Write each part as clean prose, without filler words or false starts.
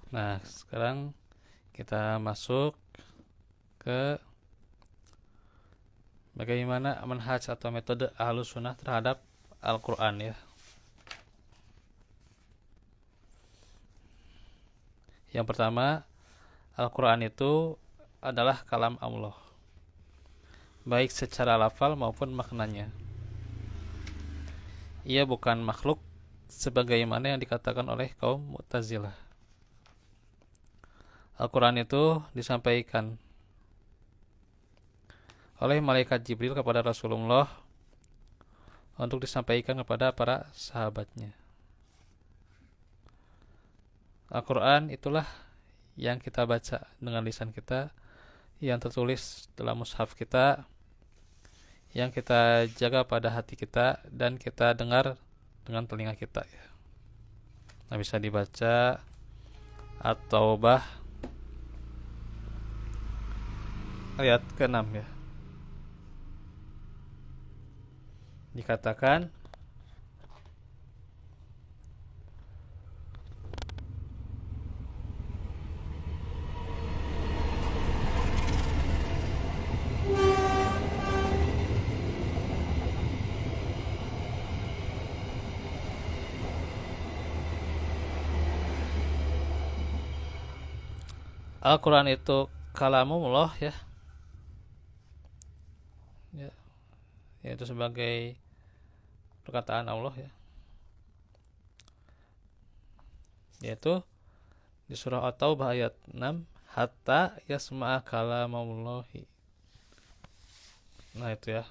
Nah, sekarang kita masuk ke bagaimana manhaj atau metode Ahlus Sunnah terhadap Al-Quran ya. Yang pertama, Al-Quran itu adalah kalam Allah, baik secara lafal maupun maknanya. Ia bukan makhluk sebagaimana yang dikatakan oleh kaum Mu'tazilah. Al-Quran itu disampaikan oleh malaikat Jibril kepada Rasulullah untuk disampaikan kepada para sahabatnya. Al-Quran itulah yang kita baca dengan lisan kita, yang tertulis dalam mushaf kita, yang kita jaga pada hati kita, dan kita dengar dengan telinga kita ya. Nah, bisa dibaca At-Taubah ayat ke-6 ya. Dikatakan Al-Quran itu kalamullah ya, ya, yaitu sebagai perkataan Allah ya, yaitu di surah At-Taubah ayat 6, hatta yasma'a kalamallahi. Nah itu ya,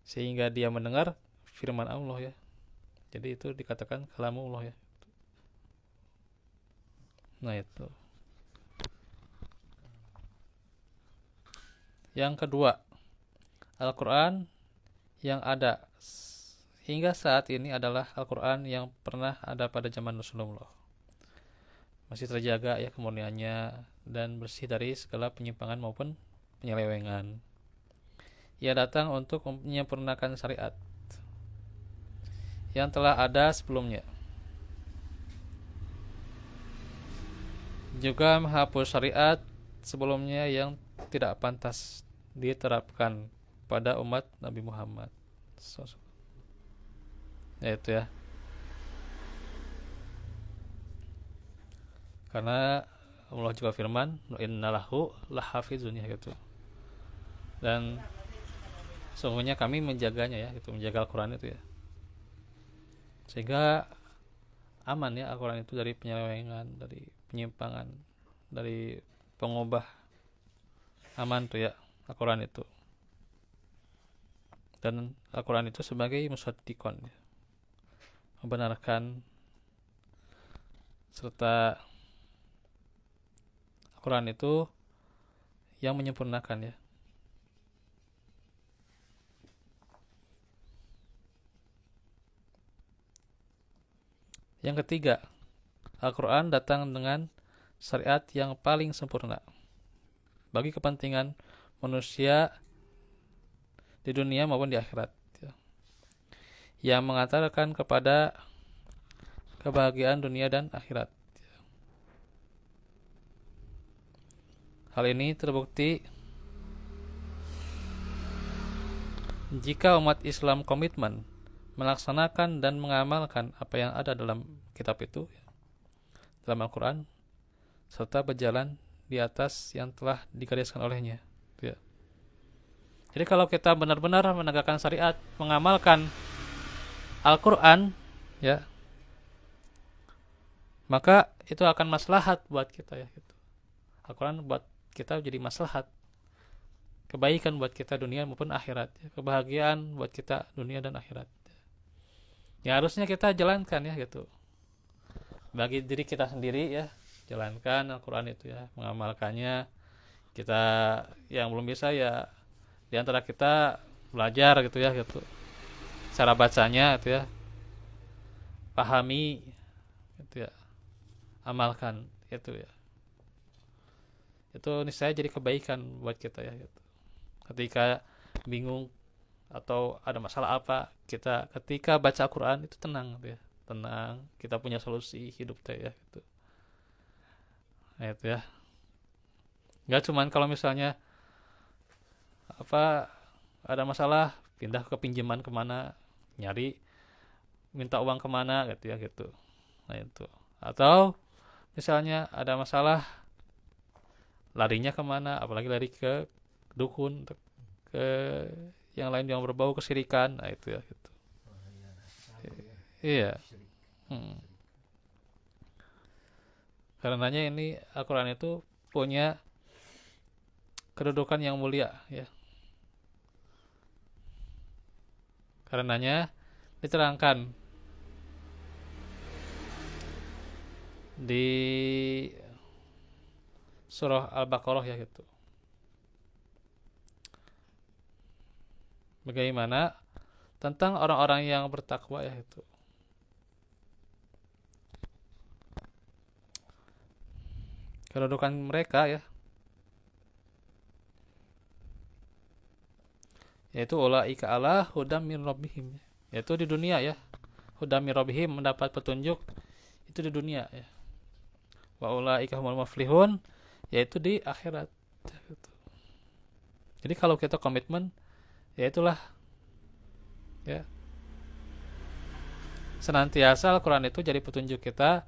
sehingga dia mendengar firman Allah ya. Jadi itu dikatakan kalamullah ya. Nah itu. Yang kedua, Al-Quran yang ada hingga saat ini adalah Al-Quran yang pernah ada pada zaman Rasulullah. Masih terjaga ya kemurniannya dan bersih dari segala penyimpangan maupun penyelewengan. Ia datang untuk menyempurnakan syariat yang telah ada sebelumnya, juga menghapus syariat sebelumnya yang tidak pantas diterapkan pada umat Nabi Muhammad. Ya itu ya. Karena Allah juga firman, innalahu lahafizun ya gitu. Dan sungguhnya kami menjaganya ya, gitu, menjaga Al-Quran itu ya. Sehingga aman ya Al-Quran itu dari penyelewengan, dari penyimpangan, dari pengubah. Aman tuh ya Al-Quran itu. Dan Al-Quran itu sebagai musaddiqon ya, membenarkan, serta Al-Quran itu yang menyempurnakan ya. Yang ketiga, Al-Quran datang dengan syariat yang paling sempurna bagi kepentingan manusia di dunia maupun di akhirat ya, yang mengantarkan kepada kebahagiaan dunia dan akhirat. Hal ini terbukti jika umat Islam komitmen melaksanakan dan mengamalkan apa yang ada dalam kitab itu, dalam Al-Quran, serta berjalan di atas yang telah digariskan olehnya ya. Jadi kalau kita benar-benar menegakkan syariat, mengamalkan Al-Quran ya, maka itu akan maslahat buat kita ya gitu. Al-Quran buat kita jadi maslahat, kebaikan buat kita dunia maupun akhirat ya. Kebahagiaan buat kita dunia dan akhirat ya, harusnya kita jalankan ya gitu. Bagi diri kita sendiri ya, jalankan Al-Quran itu ya, mengamalkannya. Kita yang belum bisa ya, diantara kita belajar gitu ya gitu, cara bacanya itu ya, pahami gitu ya, amalkan itu ya. Itu niscaya jadi kebaikan buat kita ya gitu. Ketika bingung atau ada masalah apa, kita ketika baca Al-Quran itu tenang gitu ya. tenang, kita punya solusi hidup teh ya gitu. Nah, itu ya. Nggak cuman kalau misalnya apa ada masalah pindah ke pinjaman kemana, nyari minta uang kemana gitu ya gitu. Nah itu. Atau misalnya ada masalah larinya kemana, apalagi lari ke dukun, ke yang lain yang berbau kesirikan. Nah itu ya gitu. Iya. Hmm. Karenanya ini Al-Quran itu punya kedudukan yang mulia ya. Karenanya diterangkan di surah Al-Baqarah ya gitu. Bagaimana tentang orang-orang yang bertakwa ya itu. Kedudukan mereka ya, yaitu ulaika ala hudam min rabbihim, yaitu di dunia ya. Hudam min rabbihim, mendapat petunjuk itu di dunia ya. Wa ulaika humul muflihun, yaitu di akhirat. Jadi kalau kita komitmen, ya itulah ya. Senantiasa Al-Quran itu jadi petunjuk kita,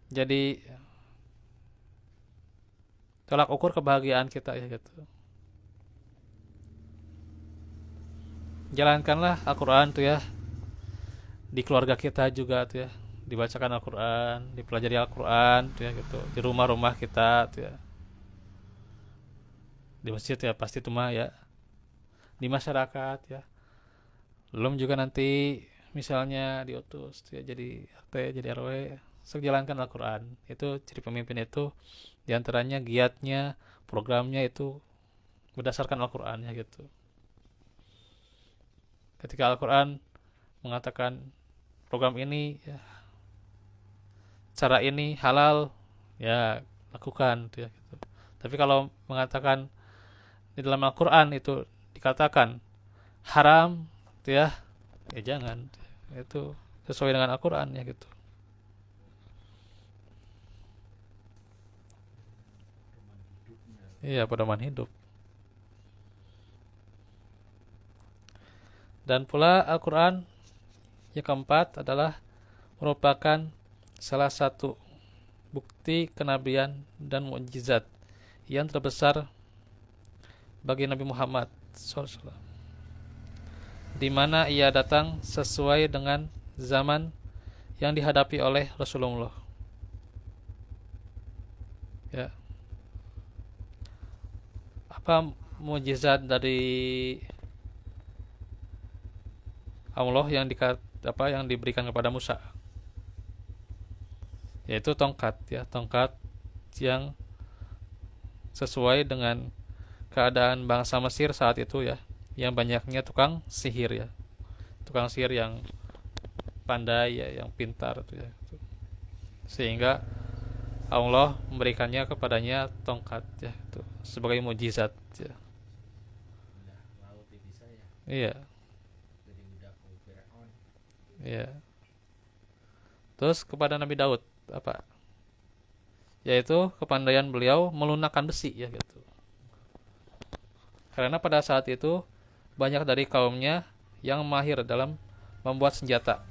jadi tolak ukur kebahagiaan kita ya gitu. Jalankanlah Al-Quran tuh ya di keluarga kita juga tuh ya, dibacakan Al-Quran, dipelajari Al-Quran tuh ya gitu, di rumah-rumah kita tuh ya, di masjid ya pasti tuh mah ya, di masyarakat ya, belum juga nanti misalnya diutus tuh ya jadi RT jadi RW, jalankan Al-Quran. Itu ciri pemimpin itu diantaranya giatnya, programnya itu berdasarkan Al-Quran ya gitu. Ketika Al-Quran mengatakan program ini ya, cara ini halal ya lakukan gitu ya gitu. Tapi kalau mengatakan di dalam Al-Quran itu dikatakan haram gitu ya, ya jangan, itu sesuai dengan Al-Quran ya gitu. Iya, pedoman hidup. Dan pula Al-Quran yang keempat adalah merupakan salah satu bukti kenabian dan mukjizat yang terbesar bagi Nabi Muhammad SAW, di mana ia datang sesuai dengan zaman yang dihadapi oleh Rasulullah. Ya, apa mukjizat dari Allah yang diberikan kepada Musa? Yaitu tongkat ya, tongkat yang sesuai dengan keadaan bangsa Mesir saat itu ya, yang banyaknya tukang sihir ya, tukang sihir yang pandai ya, yang pintar tuh ya, sehingga Allah memberikannya kepadanya tongkat ya, itu sebagai mukjizat ya. Iya, iya. Terus kepada Nabi Daud apa? Yaitu kepandaian beliau melunakkan besi ya gitu. Karena pada saat itu banyak dari kaumnya yang mahir dalam membuat senjata.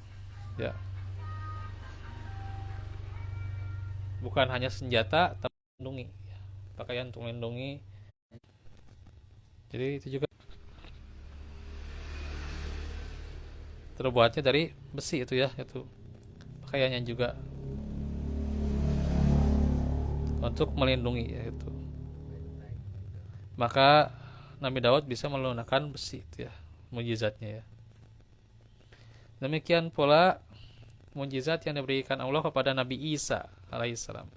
Ya, bukan hanya senjata tapi melindungi, pakaian untuk melindungi. Jadi itu juga terbuatnya dari besi itu ya, itu pakaiannya juga untuk melindungi ya itu. Maka Nabi Daud bisa melunakkan besi itu ya, mujizatnya ya. Demikian pula mujizat yang diberikan Allah kepada Nabi Isa alaihissalam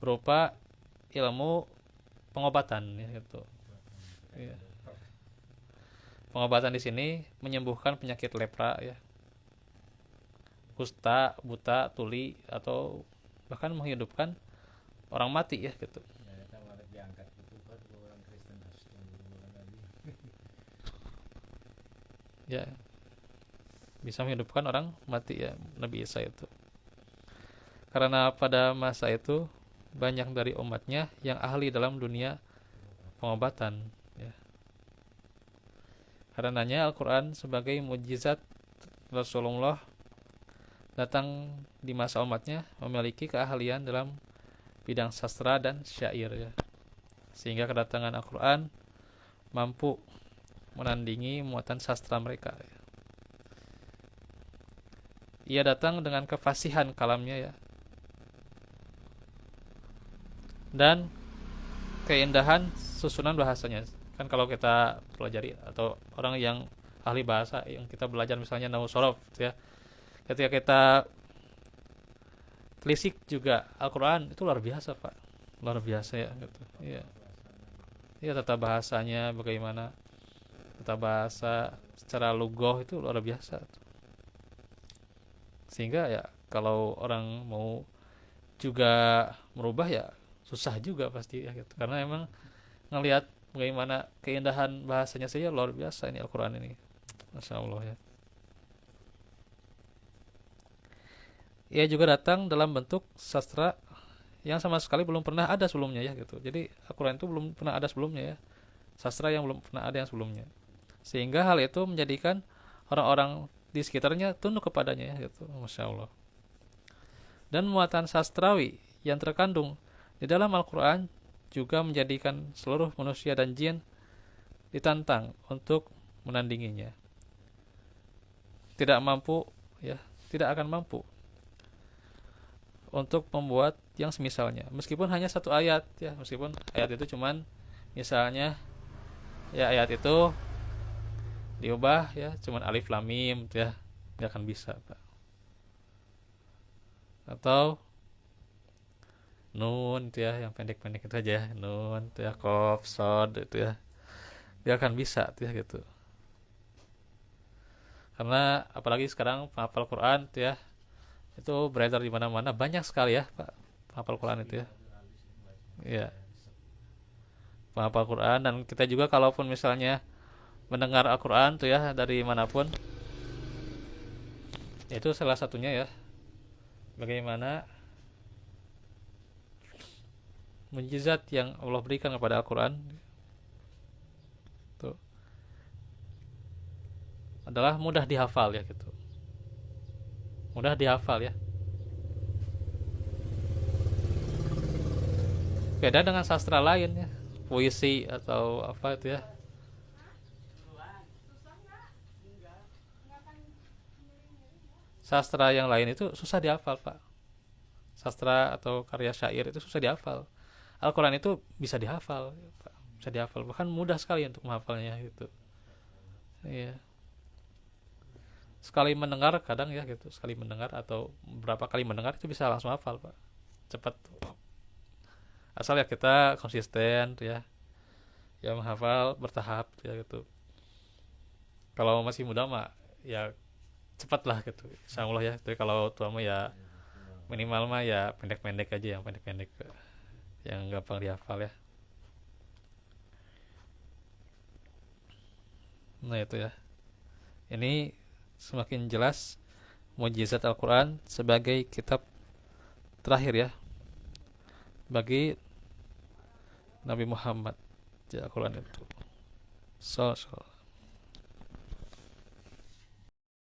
berupa ilmu pengobatan ya gitu. Ya. Pengobatan di sini menyembuhkan penyakit lepra ya, kusta, buta, tuli, atau bahkan menghidupkan orang mati ya gitu. Ya, bisa menghidupkan orang mati ya, Nabi Isa itu. Karena pada masa itu banyak dari umatnya yang ahli dalam dunia pengobatan ya. Karenanya Al-Quran sebagai mukjizat Rasulullah datang di masa umatnya memiliki keahlian dalam bidang sastra dan syair ya. Sehingga kedatangan Al-Quran mampu menandingi muatan sastra mereka ya. Ia datang dengan kefasihan kalamnya ya, dan keindahan susunan bahasanya. Kan kalau kita pelajari atau orang yang ahli bahasa yang kita belajar misalnya nahwu shorof ya, ketika kita telisik juga Al-Quran itu luar biasa Pak, luar biasa ya gitu. Iya. Iya, tata bahasanya bagaimana, tata bahasa secara lugoh itu luar biasa. Sehingga ya kalau orang mau juga merubah ya susah juga pasti ya gitu. Karena emang ngelihat bagaimana keindahan bahasanya saja luar biasa ini Al-Quran ini. Masya Allah ya. Ia juga datang dalam bentuk sastra yang sama sekali belum pernah ada sebelumnya ya gitu. Jadi Al-Quran itu belum pernah ada sebelumnya ya. Sastra yang belum pernah ada yang sebelumnya. Sehingga hal itu menjadikan orang-orang di sekitarnya tunduk kepadanya ya gitu. Masya Allah. Dan muatan sastrawi yang terkandung di dalam Al-Quran juga menjadikan seluruh manusia dan jin ditantang untuk menandinginya. Tidak mampu ya, tidak akan mampu untuk membuat yang semisalnya. Meskipun hanya satu ayat ya, meskipun ayat itu cuman misalnya ya ayat itu diubah ya cuman alif lam mim ya, nggak akan bisa Pak. Atau nun itu ya yang pendek-pendek itu aja ya, nun itu ya, qaf shad itu ya, dia akan bisa tuh ya gitu. Karena apalagi sekarang penghafal Quran tuh ya, itu beredar di mana-mana banyak sekali ya Pak penghafal Quran itu ya. Iya, penghafal Quran. Dan kita juga kalaupun misalnya mendengar Al-Quran tuh ya dari manapun, itu salah satunya ya bagaimana mukjizat yang Allah berikan kepada Al-Quran itu adalah mudah dihafal ya gitu, mudah dihafal ya. Beda dengan sastra lain ya, puisi atau apa itu ya. Sastra yang lain itu susah dihafal Pak. Sastra atau karya syair itu susah dihafal. Al-Quran itu bisa dihafal Pak. Bisa dihafal, bahkan mudah sekali untuk menghafalnya gitu. Iya. Sekali mendengar kadang ya gitu, sekali mendengar atau beberapa kali mendengar itu bisa langsung hafal Pak. Cepat. Asal ya kita konsisten ya. Ya menghafal bertahap ya gitu. Kalau masih muda mah ya cepat lah gitu. Insya Allah ya. Tapi kalau tua mah ya minimal mah ya pendek-pendek aja, yang pendek-pendek yang gampang dihafal ya. Nah itu ya. Ini semakin jelas mukjizat Al-Quran sebagai kitab terakhir ya bagi Nabi Muhammad. Ya Al-Quran itu. So.